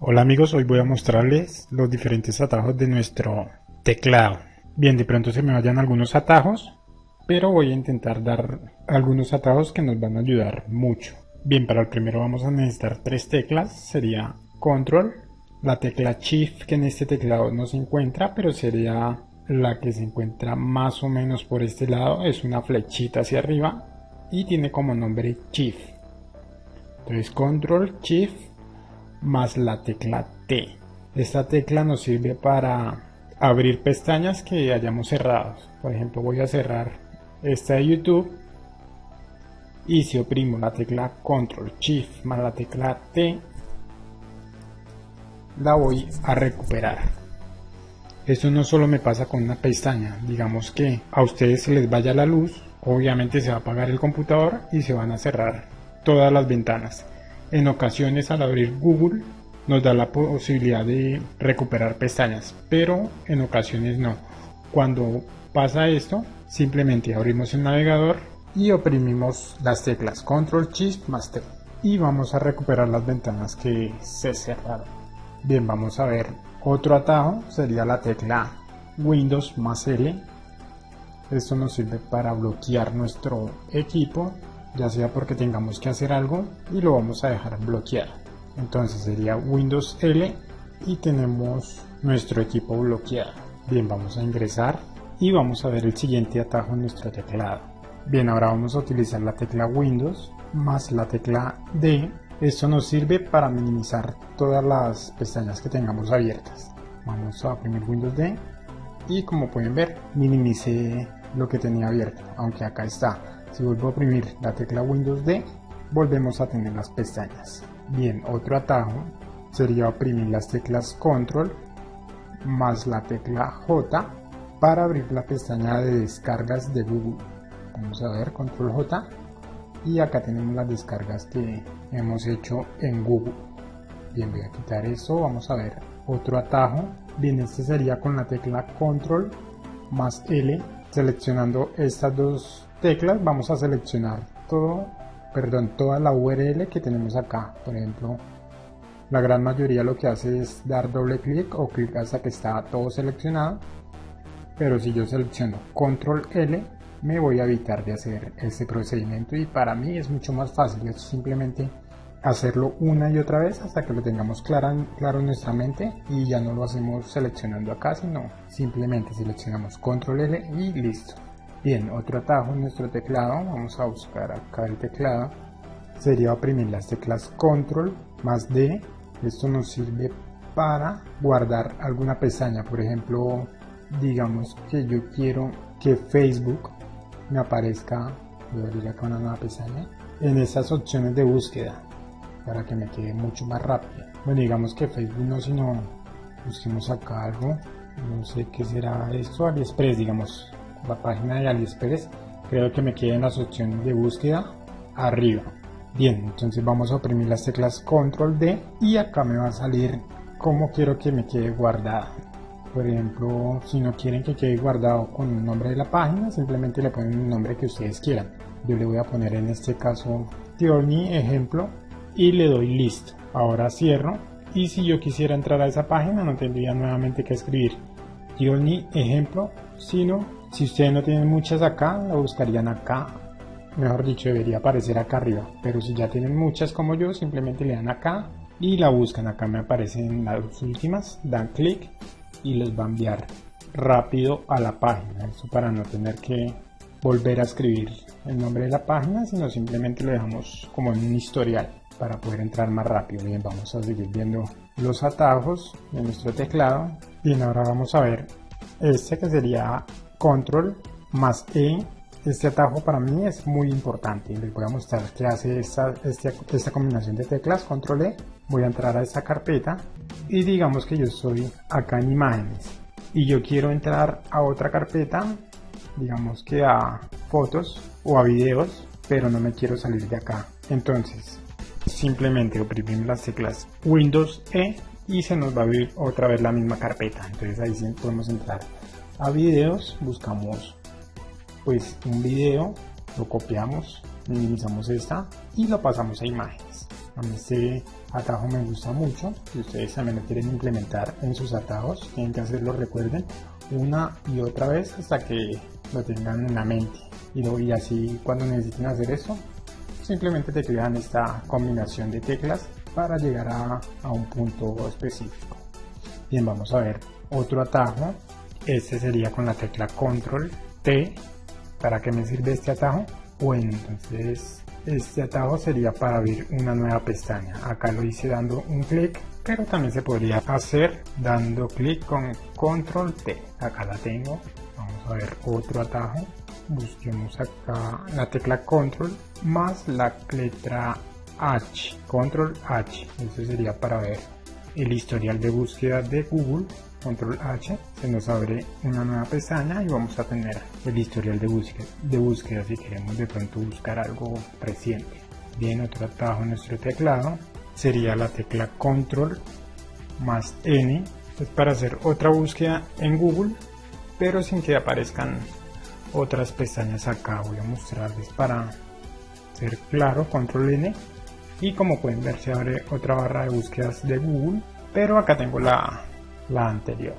Hola amigos, hoy voy a mostrarles los diferentes atajos de nuestro teclado. Bien, de pronto se me vayan algunos atajos, pero voy a intentar dar algunos atajos que nos van a ayudar mucho. Bien, para el primero vamos a necesitar tres teclas, sería Control, la tecla Shift que en este teclado no se encuentra, pero sería la que se encuentra más o menos por este lado, es una flechita hacia arriba y tiene como nombre Shift. Entonces Control, Shift más la tecla T. Esta tecla nos sirve para abrir pestañas que hayamos cerrado. Por ejemplo, voy a cerrar esta de YouTube y si oprimo la tecla Control Shift más la tecla T, la voy a recuperar. Esto no solo me pasa con una pestaña, digamos que a ustedes se les vaya la luz, obviamente se va a apagar el computador y se van a cerrar todas las ventanas. En ocasiones al abrir Google nos da la posibilidad de recuperar pestañas, pero en ocasiones no. Cuando pasa esto, simplemente abrimos el navegador y oprimimos las teclas Control Shift más T y vamos a recuperar las ventanas que se cerraron. Bien, vamos a ver otro atajo, sería la tecla Windows más L. Esto nos sirve para bloquear nuestro equipo, ya sea porque tengamos que hacer algo y lo vamos a dejar bloqueado. Entonces sería Windows L y tenemos nuestro equipo bloqueado. Bien, vamos a ingresar y vamos a ver el siguiente atajo en nuestro teclado. Bien, ahora vamos a utilizar la tecla Windows más la tecla D. Esto nos sirve para minimizar todas las pestañas que tengamos abiertas. Vamos a oprimir Windows D y como pueden ver minimicé lo que tenía abierto, aunque acá está. Si vuelvo a oprimir la tecla Windows D, volvemos a tener las pestañas. Bien, otro atajo sería oprimir las teclas Control más la tecla J para abrir la pestaña de descargas de Google. Vamos a ver, Control J, y acá tenemos las descargas que hemos hecho en Google. Bien, voy a quitar eso, vamos a ver otro atajo. Bien, este sería con la tecla Control más L. Seleccionando estas dos teclas vamos a seleccionar toda la URL que tenemos acá. Por ejemplo, la gran mayoría lo que hace es dar doble clic o clic hasta que está todo seleccionado, pero si yo selecciono Control L me voy a evitar de hacer este procedimiento y para mí es mucho más fácil. Es simplemente hacerlo una y otra vez hasta que lo tengamos claro en nuestra mente y ya no lo hacemos seleccionando acá, sino simplemente seleccionamos Control L y listo. Bien, otro atajo en nuestro teclado, vamos a buscar acá el teclado, sería oprimir las teclas Control más D. Esto nos sirve para guardar alguna pestaña. Por ejemplo, digamos que yo quiero que Facebook me aparezca, voy a abrir acá una nueva pestaña, en esas opciones de búsqueda para que me quede mucho más rápido. Bueno, digamos que Facebook no, sino busquemos acá algo, no sé qué será esto, AliExpress, digamos, la página de AliExpress, creo que me queden las opciones de búsqueda arriba. Bien, entonces vamos a oprimir las teclas Control D y acá me va a salir cómo quiero que me quede guardada. Por ejemplo, si no quieren que quede guardado con el nombre de la página, simplemente le ponen el nombre que ustedes quieran. Yo le voy a poner en este caso Tierney ejemplo y le doy listo. Ahora cierro y si yo quisiera entrar a esa página no tendría nuevamente que escribir Tierney ejemplo, sino si ustedes no tienen muchas acá, la buscarían acá. Mejor dicho, debería aparecer acá arriba, pero si ya tienen muchas como yo, simplemente le dan acá y la buscan. Acá me aparecen las últimas, dan clic y les va a enviar rápido a la página. Eso para no tener que volver a escribir el nombre de la página, sino simplemente lo dejamos como en un historial para poder entrar más rápido. Bien, vamos a seguir viendo los atajos de nuestro teclado. Bien, ahora vamos a ver este que sería Control más E. Este atajo para mí es muy importante. Les voy a mostrar qué hace esta combinación de teclas Control E. Voy a entrar a esta carpeta y digamos que yo estoy acá en imágenes y yo quiero entrar a otra carpeta, digamos que a fotos o a videos, pero no me quiero salir de acá. Entonces simplemente oprimimos las teclas Windows E y se nos va a abrir otra vez la misma carpeta. Entonces ahí sí podemos entrar a videos, buscamos pues un video, lo copiamos, minimizamos esta y lo pasamos a imágenes. A mí este atajo me gusta mucho. Si ustedes también lo quieren implementar en sus atajos, tienen que hacerlo, recuerden, una y otra vez hasta que lo tengan en la mente. Y así cuando necesiten hacer eso, simplemente teclean esta combinación de teclas para llegar a un punto específico. Bien, vamos a ver otro atajo. Este sería con la tecla Control T. ¿Para qué me sirve este atajo? Bueno, entonces este atajo sería para abrir una nueva pestaña. Acá lo hice dando un clic, pero también se podría hacer dando clic con Control T. Acá la tengo. Vamos a ver otro atajo. Busquemos acá la tecla Control más la letra H. Control H. Eso sería para ver el historial de búsqueda de Google. Control H, se nos abre una nueva pestaña y vamos a tener el historial de búsqueda si queremos de pronto buscar algo reciente. Bien, otro atajo en nuestro teclado sería la tecla Control más N, es para hacer otra búsqueda en Google, pero sin que aparezcan otras pestañas acá. Voy a mostrarles para ser claro, Control N, y como pueden ver se abre otra barra de búsquedas de Google, pero acá tengo la anterior.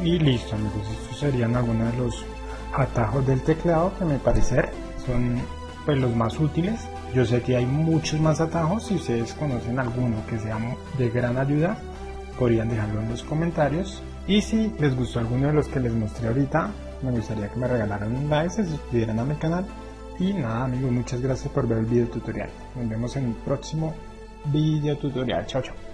Y listo, amigos, estos serían algunos de los atajos del teclado que me parecer son pues los más útiles. Yo sé que hay muchos más atajos. Si ustedes conocen alguno que sea de gran ayuda, podrían dejarlo en los comentarios. Y si les gustó alguno de los que les mostré ahorita, me gustaría que me regalaran un like, se suscribieran a mi canal. Y nada, amigos, muchas gracias por ver el video tutorial. Nos vemos en el próximo video tutorial. Chao, chao.